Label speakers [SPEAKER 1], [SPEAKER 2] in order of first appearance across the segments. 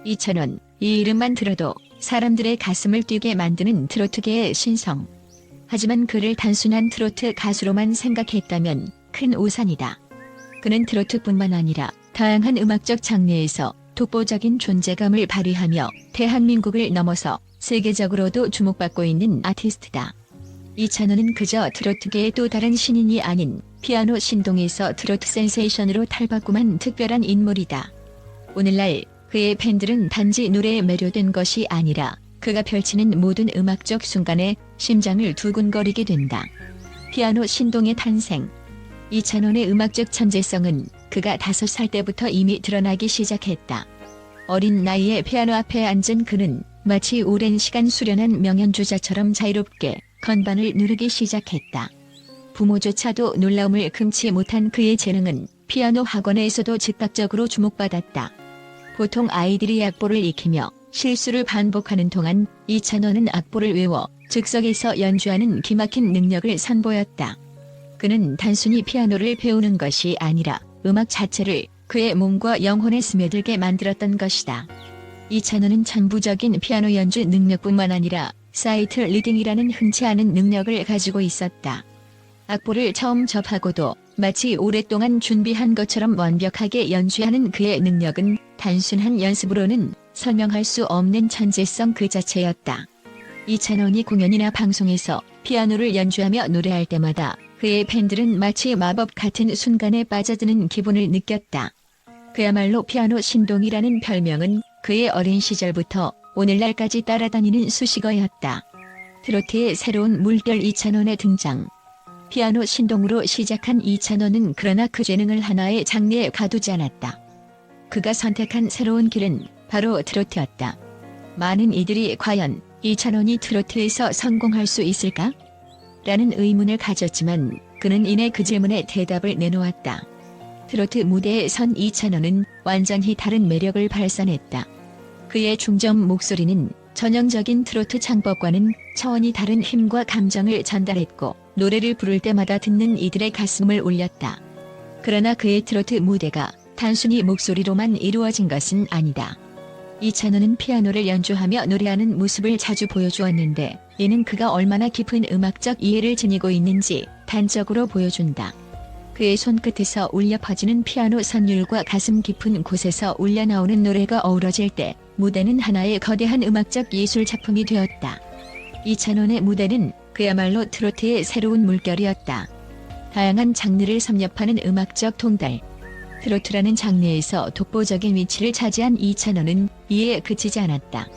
[SPEAKER 1] 이찬원, 이 이름만 들어도 사람들의 가슴을 뛰게 만드는 트로트계의 신성. 하지만 그를 단순한 트로트 가수로만 생각했다면 큰 오산이다. 그는 트로트뿐만 아니라 다양한 음악적 장르에서 독보적인 존재감을 발휘하며 대한민국을 넘어서 세계적으로도 주목받고 있는 아티스트다. 이찬원은 그저 트로트계의 또 다른 신인이 아닌 피아노 신동에서 트로트 센세이션으로 탈바꿈한 특별한 인물이다. 오늘날 그의 팬들은 단지 노래에 매료된 것이 아니라 그가 펼치는 모든 음악적 순간에 심장을 두근거리게 된다. 피아노 신동의 탄생. 이찬원의 음악적 천재성은 그가 5살 때부터 이미 드러나기 시작했다. 어린 나이에 피아노 앞에 앉은 그는 마치 오랜 시간 수련한 명연주자처럼 자유롭게 건반을 누르기 시작했다. 부모조차도 놀라움을 금치 못한 그의 재능은 피아노 학원에서도 즉각적으로 주목받았다. 보통 아이들이 악보를 익히며 실수를 반복하는 동안 이찬원은 악보를 외워 즉석에서 연주하는 기막힌 능력을 선보였다. 그는 단순히 피아노를 배우는 것이 아니라 음악 자체를 그의 몸과 영혼에 스며들게 만들었던 것이다. 이찬원은 천부적인 피아노 연주 능력뿐만 아니라 사이트 리딩이라는 흔치 않은 능력을 가지고 있었다. 악보를 처음 접하고도 마치 오랫동안 준비한 것처럼 완벽하게 연주하는 그의 능력은 단순한 연습으로는 설명할 수 없는 천재성 그 자체였다. 이찬원이 공연이나 방송에서 피아노를 연주하며 노래할 때마다 그의 팬들은 마치 마법 같은 순간에 빠져드는 기분을 느꼈다. 그야말로 피아노 신동이라는 별명은 그의 어린 시절부터 오늘날까지 따라다니는 수식어였다. 트로트의 새로운 물결 이찬원의 등장. 피아노 신동으로 시작한 이찬원은 그러나 그 재능을 하나의 장르에 가두지 않았다. 그가 선택한 새로운 길은 바로 트로트였다. 많은 이들이 과연 이찬원이 트로트에서 성공할 수 있을까? 라는 의문을 가졌지만 그는 이내 그 질문에 대답을 내놓았다. 트로트 무대에 선 이찬원은 완전히 다른 매력을 발산했다. 그의 중저음 목소리는 전형적인 트로트 창법과는 차원이 다른 힘과 감정을 전달했고 노래를 부를 때마다 듣는 이들의 가슴을 울렸다. 그러나 그의 트로트 무대가 단순히 목소리로만 이루어진 것은 아니다. 이찬원은 피아노를 연주하며 노래하는 모습을 자주 보여주었는데 이는 그가 얼마나 깊은 음악적 이해를 지니고 있는지 단적으로 보여준다. 그의 손끝에서 울려 퍼지는 피아노 선율과 가슴 깊은 곳에서 울려나오는 노래가 어우러질 때 무대는 하나의 거대한 음악적 예술 작품이 되었다. 이찬원의 무대는 그야말로 트로트의 새로운 물결이었다. 다양한 장르를 섭렵하는 음악적 통달. 트로트라는 장르에서 독보적인 위치를 차지한 이찬원은 이에 그치지 않았다.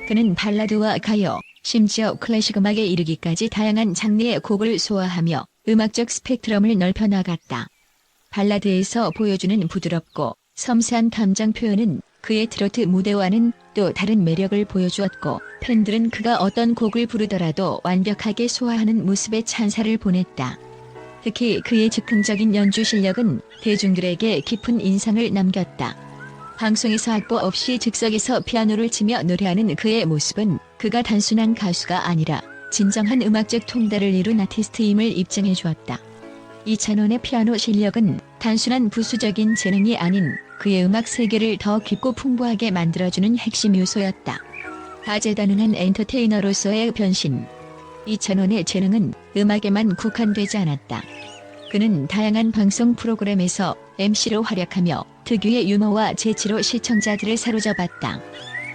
[SPEAKER 1] 그는 발라드와 가요, 심지어 클래식 음악에 이르기까지 다양한 장르의 곡을 소화하며 음악적 스펙트럼을 넓혀 나갔다. 발라드에서 보여주는 부드럽고 섬세한 감정 표현은 그의 트로트 무대와는 또 다른 매력을 보여주었고 팬들은 그가 어떤 곡을 부르더라도 완벽하게 소화하는 모습에 찬사를 보냈다. 특히 그의 즉흥적인 연주 실력은 대중들에게 깊은 인상을 남겼다. 방송에서 악보 없이 즉석에서 피아노를 치며 노래하는 그의 모습은 그가 단순한 가수가 아니라 진정한 음악적 통달을 이룬 아티스트임을 입증해 주었다. 이찬원의 피아노 실력은 단순한 부수적인 재능이 아닌 그의 음악 세계를 더 깊고 풍부하게 만들어주는 핵심 요소였다. 다재다능한 엔터테이너로서의 변신. 이찬원의 재능은 음악에만 국한되지 않았다. 그는 다양한 방송 프로그램에서 MC로 활약하며 특유의 유머와 재치로 시청자들을 사로잡았다.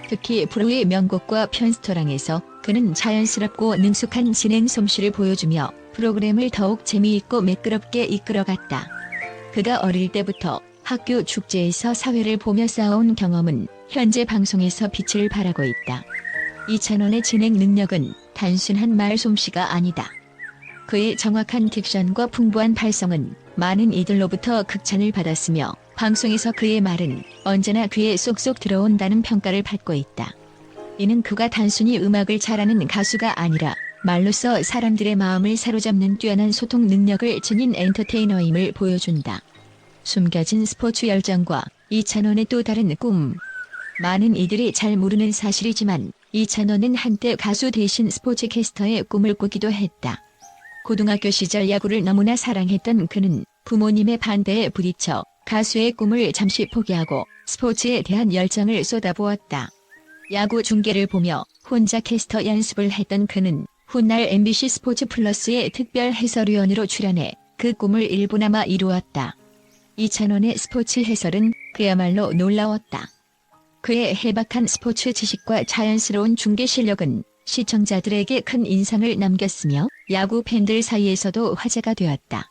[SPEAKER 1] 특히 프로의 명곡과 편스토랑에서 그는 자연스럽고 능숙한 진행 솜씨를 보여주며 프로그램을 더욱 재미있고 매끄럽게 이끌어갔다. 그가 어릴 때부터 학교 축제에서 사회를 보며 쌓아온 경험은 현재 방송에서 빛을 발하고 있다. 이찬원의 진행 능력은 단순한 말 솜씨가 아니다. 그의 정확한 딕션과 풍부한 발성은 많은 이들로부터 극찬을 받았으며 방송에서 그의 말은 언제나 귀에 쏙쏙 들어온다는 평가를 받고 있다. 이는 그가 단순히 음악을 잘하는 가수가 아니라 말로써 사람들의 마음을 사로잡는 뛰어난 소통 능력을 지닌 엔터테이너임을 보여준다. 숨겨진 스포츠 열정과 이찬원의 또 다른 꿈. 많은 이들이 잘 모르는 사실이지만 이찬원은 한때 가수 대신 스포츠캐스터의 꿈을 꾸기도 했다. 고등학교 시절 야구를 너무나 사랑했던 그는 부모님의 반대에 부딪혀 가수의 꿈을 잠시 포기하고 스포츠에 대한 열정을 쏟아부었다. 야구 중계를 보며 혼자 캐스터 연습을 했던 그는 훗날 MBC 스포츠 플러스의 특별 해설위원으로 출연해 그 꿈을 일부나마 이루었다. 이찬원의 스포츠 해설은 그야말로 놀라웠다. 그의 해박한 스포츠 지식과 자연스러운 중계 실력은 시청자들에게 큰 인상을 남겼으며 야구 팬들 사이에서도 화제가 되었다.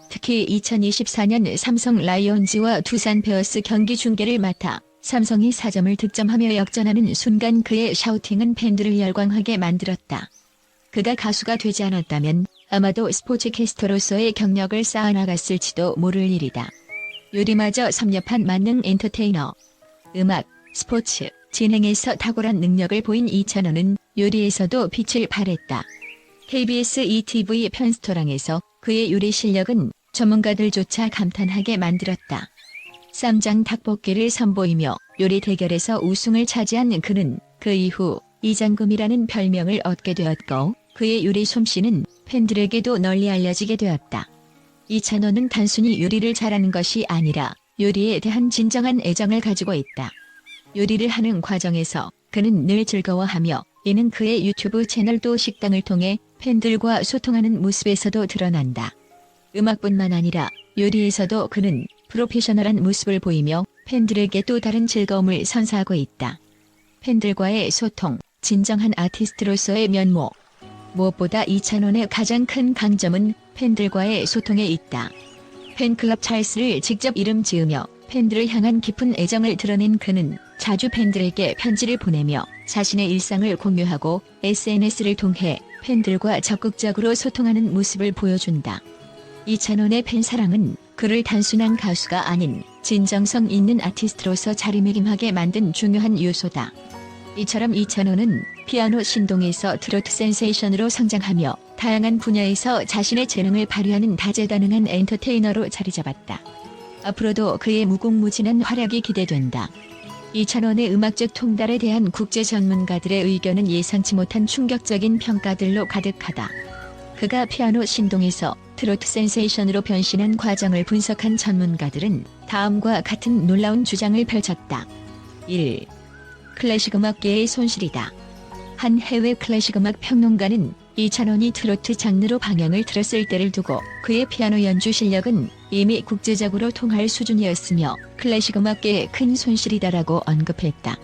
[SPEAKER 1] 특히 2024년 삼성 라이온즈와 두산 베어스 경기 중계를 맡아 삼성이 4점을 득점하며 역전하는 순간 그의 샤우팅은 팬들을 열광하게 만들었다. 그가 가수가 되지 않았다면 아마도 스포츠캐스터로서의 경력을 쌓아나갔을지도 모를 일이다. 요리마저 섭렵한 만능 엔터테이너. 음악, 스포츠, 진행에서 탁월한 능력을 보인 이찬원은 요리에서도 빛을 발했다. KBS ETV 편스토랑에서 그의 요리 실력은 전문가들조차 감탄하게 만들었다. 쌈장 닭볶이를 선보이며 요리 대결에서 우승을 차지한 그는 그 이후 이장금이라는 별명을 얻게 되었고 그의 요리 솜씨는 팬들에게도 널리 알려지게 되었다. 이찬원은 단순히 요리를 잘하는 것이 아니라 요리에 대한 진정한 애정을 가지고 있다. 요리를 하는 과정에서 그는 늘 즐거워하며 이는 그의 유튜브 채널 또 식당을 통해 팬들과 소통하는 모습에서도 드러난다. 음악뿐만 아니라 요리에서도 그는 프로페셔널한 모습을 보이며 팬들에게 또 다른 즐거움을 선사하고 있다. 팬들과의 소통, 진정한 아티스트로서의 면모. 무엇보다 이찬원의 가장 큰 강점은 팬들과의 소통에 있다. 팬클럽 찰스를 직접 이름 지으며 팬들을 향한 깊은 애정을 드러낸 그는 자주 팬들에게 편지를 보내며 자신의 일상을 공유하고 SNS를 통해 팬들과 적극적으로 소통하는 모습을 보여준다. 이찬원의 팬사랑은 그를 단순한 가수가 아닌 진정성 있는 아티스트로서 자리매김하게 만든 중요한 요소다. 이처럼 이찬원은 피아노 신동에서 트로트 센세이션으로 성장하며 다양한 분야에서 자신의 재능을 발휘하는 다재다능한 엔터테이너로 자리잡았다. 앞으로도 그의 무궁무진한 활약이 기대된다. 이찬원의 음악적 통달에 대한 국제 전문가들의 의견은 예상치 못한 충격적인 평가들로 가득하다. 그가 피아노 신동에서 트로트 센세이션으로 변신한 과정을 분석한 전문가들은 다음과 같은 놀라운 주장을 펼쳤다. 1. 클래식 음악계의 손실이다. 한 해외 클래식 음악 평론가는 이찬원이 트로트 장르로 방향을 틀었을 때를 두고 그의 피아노 연주 실력은 이미 국제적으로 통할 수준이었으며 클래식 음악계의 큰 손실이다라고 언급했다.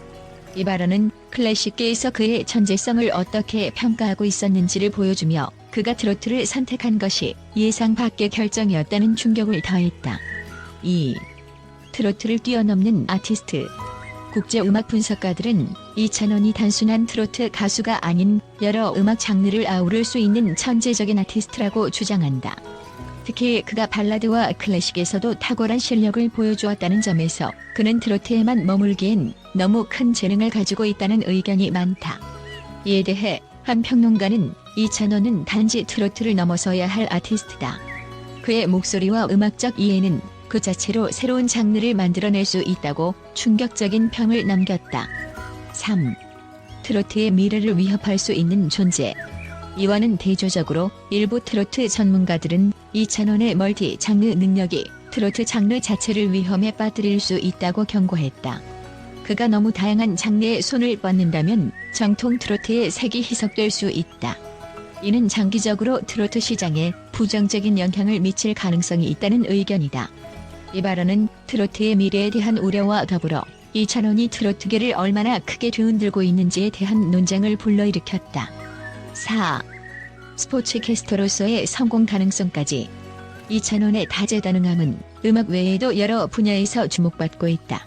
[SPEAKER 1] 이 발언은 클래식계에서 그의 천재성을 어떻게 평가하고 있었는지를 보여주며 그가 트로트를 선택한 것이 예상 밖의 결정이었다는 충격을 더했다. 2. 트로트를 뛰어넘는 아티스트. 국제 음악 분석가들은 이찬원이 단순한 트로트 가수가 아닌 여러 음악 장르를 아우를 수 있는 천재적인 아티스트라고 주장한다. 특히 그가 발라드와 클래식에서도 탁월한 실력을 보여주었다는 점에서 그는 트로트에만 머물기엔 너무 큰 재능을 가지고 있다는 의견이 많다. 이에 대해 한 평론가는 이찬원은 단지 트로트를 넘어서야 할 아티스트다. 그의 목소리와 음악적 이해는 그 자체로 새로운 장르를 만들어낼 수 있다고 충격적인 평을 남겼다. 3. 트로트의 미래를 위협할 수 있는 존재. 이와는 대조적으로 일부 트로트 전문가들은 이찬원의 멀티 장르 능력이 트로트 장르 자체를 위험에 빠뜨릴 수 있다고 경고했다. 그가 너무 다양한 장르에 손을 뻗는다면 정통 트로트의 색이 희석될 수 있다. 이는 장기적으로 트로트 시장에 부정적인 영향을 미칠 가능성이 있다는 의견이다. 이 발언은 트로트의 미래에 대한 우려와 더불어 이찬원이 트로트계를 얼마나 크게 뒤흔들고 있는지에 대한 논쟁을 불러일으켰다. 4. 스포츠캐스터로서의 성공 가능성까지. 이찬원의 다재다능함은 음악 외에도 여러 분야에서 주목받고 있다.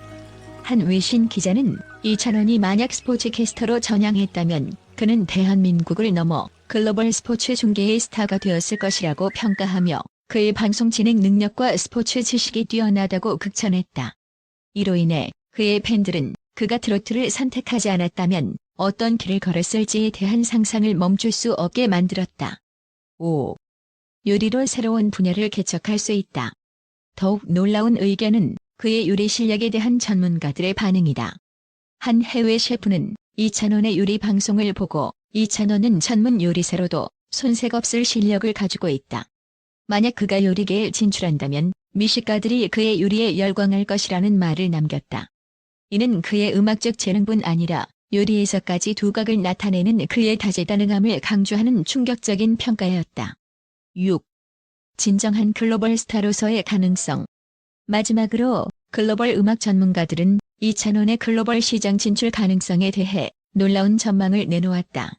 [SPEAKER 1] 한 외신 기자는 이찬원이 만약 스포츠캐스터로 전향했다면 그는 대한민국을 넘어 글로벌 스포츠 중계의 스타가 되었을 것이라고 평가하며 그의 방송 진행 능력과 스포츠 지식이 뛰어나다고 극찬했다. 이로 인해 그의 팬들은 그가 트로트를 선택하지 않았다면 어떤 길을 걸었을지에 대한 상상을 멈출 수 없게 만들었다. 5. 요리로 새로운 분야를 개척할 수 있다. 더욱 놀라운 의견은 그의 요리 실력에 대한 전문가들의 반응이다. 한 해외 셰프는 이찬원의 요리 방송을 보고 이찬원은 전문 요리사로도 손색 없을 실력을 가지고 있다. 만약 그가 요리계에 진출한다면 미식가들이 그의 요리에 열광할 것이라는 말을 남겼다. 이는 그의 음악적 재능뿐 아니라 요리에서까지 두각을 나타내는 그의 다재다능함을 강조하는 충격적인 평가였다. 6. 진정한 글로벌 스타로서의 가능성. 마지막으로 글로벌 음악 전문가들은 이찬원의 글로벌 시장 진출 가능성에 대해 놀라운 전망을 내놓았다.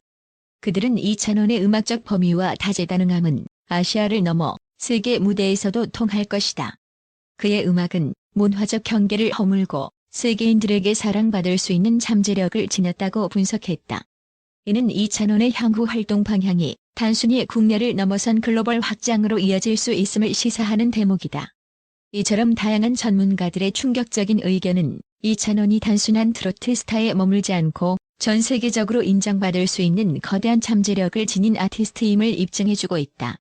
[SPEAKER 1] 그들은 이찬원의 음악적 범위와 다재다능함은 아시아를 넘어 세계 무대에서도 통할 것이다. 그의 음악은 문화적 경계를 허물고 세계인들에게 사랑받을 수 있는 잠재력을 지녔다고 분석했다. 이는 이찬원의 향후 활동 방향이 단순히 국내를 넘어선 글로벌 확장으로 이어질 수 있음을 시사하는 대목이다. 이처럼 다양한 전문가들의 충격적인 의견은 이찬원이 단순한 트로트 스타에 머물지 않고 전 세계적으로 인정받을 수 있는 거대한 잠재력을 지닌 아티스트임을 입증해주고 있다.